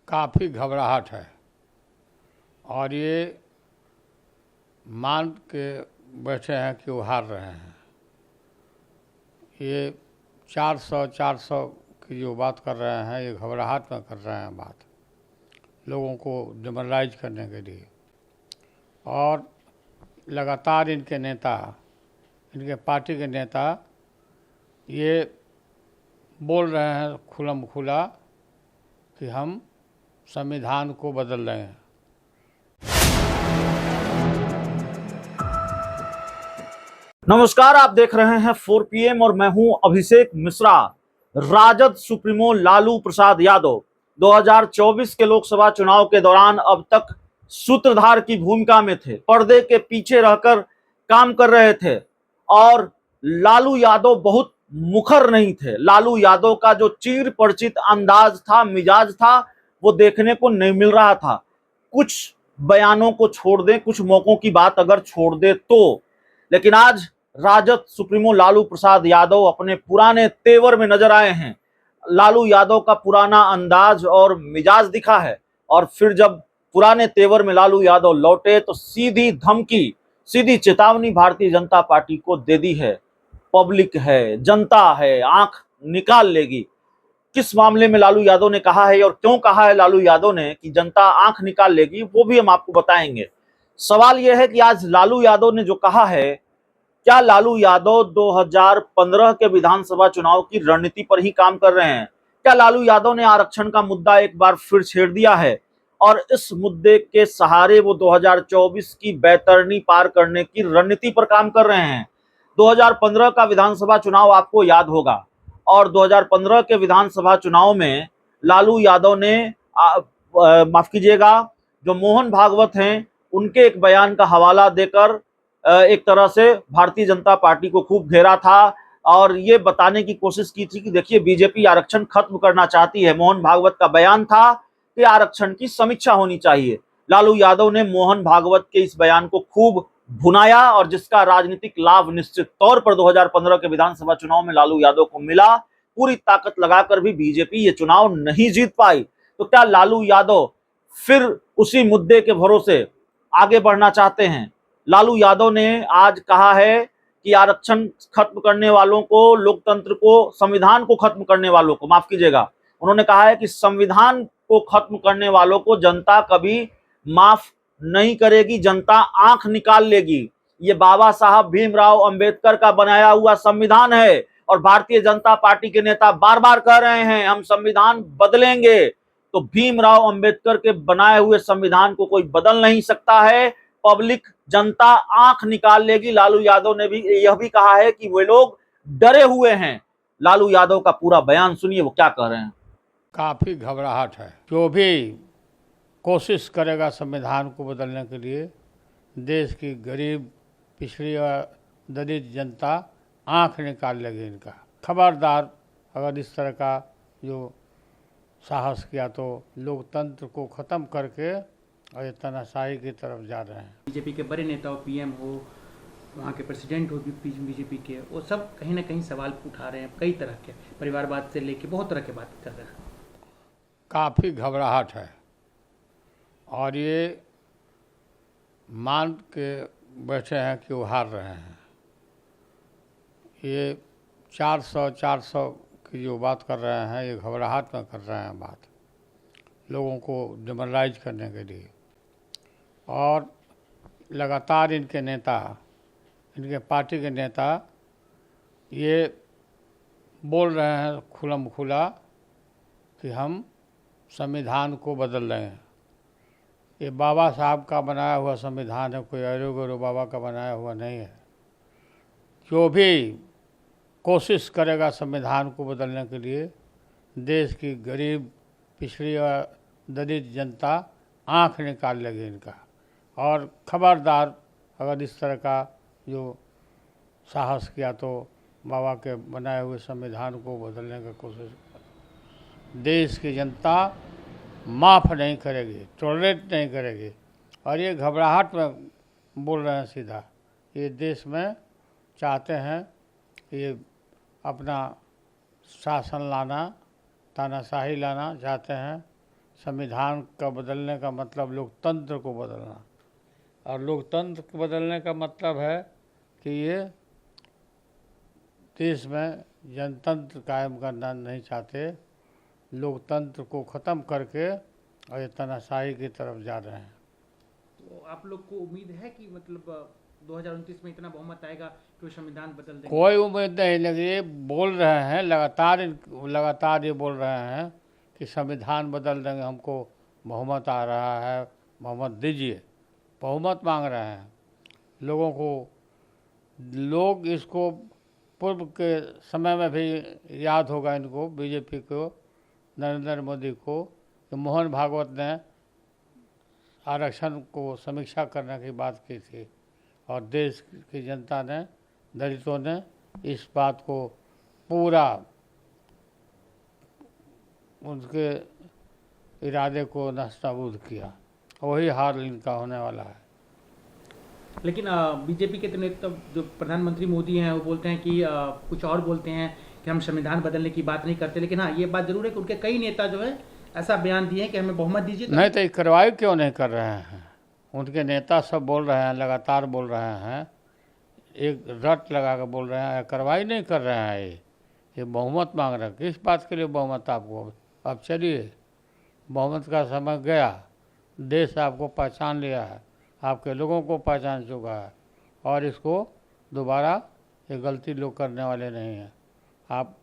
काफ़ी घबराहट है और ये मान के बैठे हैं कि वो हार रहे हैं। ये 400 की जो बात कर रहे हैं, ये घबराहट में कर रहे हैं बात, लोगों को डिमोरलाइज करने के लिए। और लगातार इनके नेता, इनके पार्टी के नेता ये बोल रहे हैं खुलम खुला कि हम संविधान को बदल रहे हैं। नमस्कार, आप देख रहे हैं 4 PM और मैं हूं अभिषेक मिश्रा। राजद सुप्रीमो लालू प्रसाद यादव 2024 के लोकसभा चुनाव के दौरान अब तक सूत्रधार की भूमिका में थे, पर्दे के पीछे रहकर काम कर रहे थे और लालू यादव बहुत मुखर नहीं थे। लालू यादव का जो चिर परिचित अंदाज था, मिजाज था, वो देखने को नहीं मिल रहा था। कुछ बयानों को छोड़ दें, कुछ मौकों की बात अगर छोड़ दे तो, लेकिन आज राजद सुप्रीमो लालू प्रसाद यादव अपने पुराने तेवर में नजर आए हैं। लालू यादव का पुराना अंदाज और मिजाज दिखा है और फिर जब पुराने तेवर में लालू यादव लौटे तो सीधी धमकी, सीधी चेतावनी भारतीय जनता पार्टी को दे दी है। पब्लिक है, जनता है, आंख निकाल लेगी। किस मामले में लालू यादव ने कहा है और क्यों कहा है लालू यादव ने कि जनता आंख निकाल लेगी, वो भी हम आपको बताएंगे। सवाल यह है कि आज लालू यादव ने जो कहा है, क्या लालू यादव 2015 के विधानसभा चुनाव की रणनीति पर ही काम कर रहे हैं? क्या लालू यादव ने आरक्षण का मुद्दा एक बार फिर छेड़ दिया है और इस मुद्दे के सहारे वो 2024 की बैतरनी पार करने की रणनीति पर काम कर रहे हैं? 2015 का विधानसभा चुनाव आपको याद होगा और 2015 के विधानसभा चुनाव में लालू यादव ने माफ कीजिएगा, जो मोहन भागवत हैं, उनके एक बयान का हवाला देकर एक तरह से भारतीय जनता पार्टी को खूब घेरा था और ये बताने की कोशिश की थी कि देखिए बीजेपी आरक्षण खत्म करना चाहती है। मोहन भागवत का बयान था कि आरक्षण की समीक्षा होनी चाहिए। लालू यादव ने मोहन भागवत के इस बयान को खूब भुनाया और जिसका राजनीतिक लाभ निश्चित तौर पर 2015 के विधानसभा चुनाव में लालू यादव को मिला। पूरी ताकत लगाकर भी बीजेपी ये चुनाव नहीं जीत पाई। तो क्या लालू यादव फिर उसी मुद्दे के भरोसे आगे बढ़ना चाहते हैं? लालू यादव ने आज कहा है कि आरक्षण खत्म करने वालों को, लोकतंत्र को, संविधान को खत्म करने वालों को, माफ कीजिएगा, उन्होंने कहा है कि संविधान को खत्म करने वालों को जनता कभी माफ नहीं करेगी, जनता आंख निकाल लेगी। ये बाबा साहब भीमराव अंबेडकर का बनाया हुआ संविधान है और भारतीय जनता पार्टी के नेता बार बार कह रहे हैं हम संविधान बदलेंगे। तो भीमराव अंबेडकर के बनाए हुए संविधान को कोई बदल नहीं सकता है। पब्लिक, जनता आंख निकाल लेगी। लालू यादव ने भी यह भी कहा है कि वे लोग डरे हुए हैं। लालू यादव का पूरा बयान सुनिए, वो क्या कह रहे हैं। काफ़ी घबराहट है। जो भी कोशिश करेगा संविधान को बदलने के लिए, देश की गरीब, पिछड़ी और दलित जनता आंख निकाल लेगी इनका। खबरदार, अगर इस तरह का जो साहस किया तो लोकतंत्र को ख़त्म करके और ये तानाशाही की तरफ जा रहे हैं। बीजेपी के बड़े नेता हो, पीएम हो, वहाँ के प्रेसिडेंट हो बीजेपी के, वो सब कहीं ना कहीं सवाल उठा रहे हैं, कई तरह के, परिवारवाद से लेके बहुत तरह के बात कर रहे हैं। काफ़ी घबराहट है और ये मान के बैठे हैं कि वो हार रहे हैं। ये 400 की जो बात कर रहे हैं, ये घबराहट में कर रहे हैं बात, लोगों को डिमोरलाइज करने के लिए। और लगातार इनके नेता, इनके पार्टी के नेता ये बोल रहे हैं खुलम खुला कि हम संविधान को बदल रहे हैं। ये बाबा साहब का बनाया हुआ संविधान है, कोई अरो गरो बाबा का बनाया हुआ नहीं है। जो भी कोशिश करेगा संविधान को बदलने के लिए, देश की गरीब, पिछड़ी और दलित जनता आंख निकाल लेगी इनका। और खबरदार, अगर इस तरह का जो साहस किया तो बाबा के बनाए हुए संविधान को बदलने की कोशिश, देश की जनता माफ़ नहीं करेगी, टॉलरेट नहीं करेगी। और ये घबराहट में बोल रहे हैं सीधा। ये देश में चाहते हैं ये अपना शासन लाना, तानाशाही लाना चाहते हैं, संविधान का बदलने का मतलब लोकतंत्र को बदलना, और लोकतंत्र को बदलने का मतलब है कि ये देश में जनतंत्र कायम करना नहीं चाहते, लोकतंत्र को ख़त्म करके और ये तानाशाही की तरफ जा रहे हैं। तो आप लोग को उम्मीद है कि मतलब 2029 में इतना बहुमत आएगा कि वो संविधान बदल देंगे? कोई उम्मीद नहीं लगी, ये बोल रहे हैं लगातार ये बोल रहे हैं कि संविधान बदल देंगे, हमको बहुमत आ रहा है, बहुमत दीजिए, बहुमत मांग रहे हैं लोगों को। लोग इसको पूर्व के समय में भी याद होगा इनको, बीजेपी को, नरेंद्र मोदी को, कि मोहन भागवत ने आरक्षण को समीक्षा करने की बात की थी, और देश की जनता ने, दलितों ने इस बात को पूरा उनके इरादे को नस्ताबूद किया। वही हाल इनका होने वाला है। लेकिन बीजेपी के नेता जो प्रधानमंत्री मोदी हैं वो बोलते हैं कि कुछ और बोलते हैं कि हम संविधान बदलने की बात नहीं करते, लेकिन हाँ ये बात जरूर है कि उनके कई नेता जो है ऐसा बयान दिए हैं कि हमें बहुमत दीजिए। नहीं तो ये कार्रवाई क्यों नहीं कर रहे हैं? उनके नेता सब बोल रहे हैं, लगातार बोल रहे हैं, एक रट लगा कर बोल रहे हैं, कार्रवाई नहीं कर रहे हैं। ये बहुमत मांग रहे हैं। किस बात के लिए बहुमत आपको? अब चलिए, बहुमत का समय गया, देश आपको पहचान लिया है, आपके लोगों को पहचान चुका है, और इसको दोबारा ये गलती लोग करने वाले नहीं हैं। आप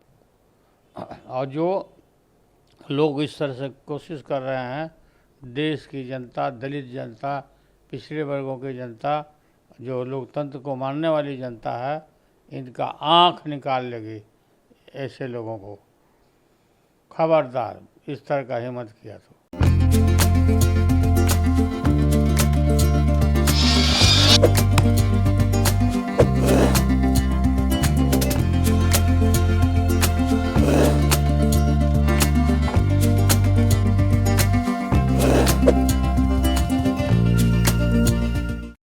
और जो लोग इस तरह से कोशिश कर रहे हैं, देश की जनता, दलित जनता, पिछड़े वर्गों की जनता, जो लोकतंत्र को मानने वाली जनता है, इनका आँख निकाल लेगी ऐसे लोगों को। खबरदार इस तरह का हिम्मत किया तो।